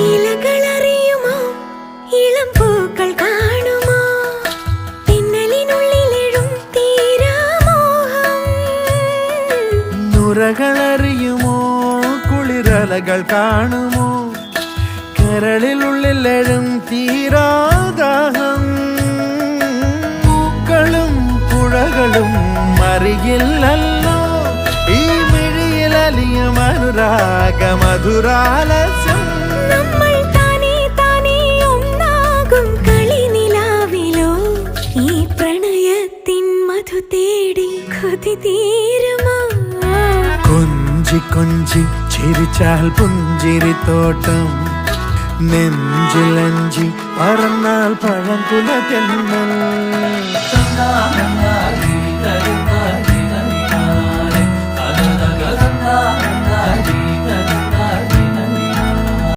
ഇലകളറിയുമോ ഇളം പൂക്കൾ കാണുമോ പിന്നലിനുള്ളിലെഴും തീരാമോഹം നുരകളറിയുമോ കുളിരലകൾ കാണുമോ കരളിലുള്ളിലെഴും തീരാദാഹം പൂക്കളും പുഴകളും അറിയില്ലല്ലോ ഈ മിഴിയിലലിയും അനുരാഗ മധുരാലസ്യം നമ്മൾ താനേ താനേ ഒന്നാകും കളിനിലാവിലോ ഈ പ്രണയത്തിൻ മധു തേടി കൊതി തീരുമോ കൊഞ്ചി കൊഞ്ചി ചിരിച്ചാൽ പുഞ്ചിരിത്തോട്ടം നെഞ്ചിലഞ്ചി പറന്നാൽ പഴംകുല തെന്നൽ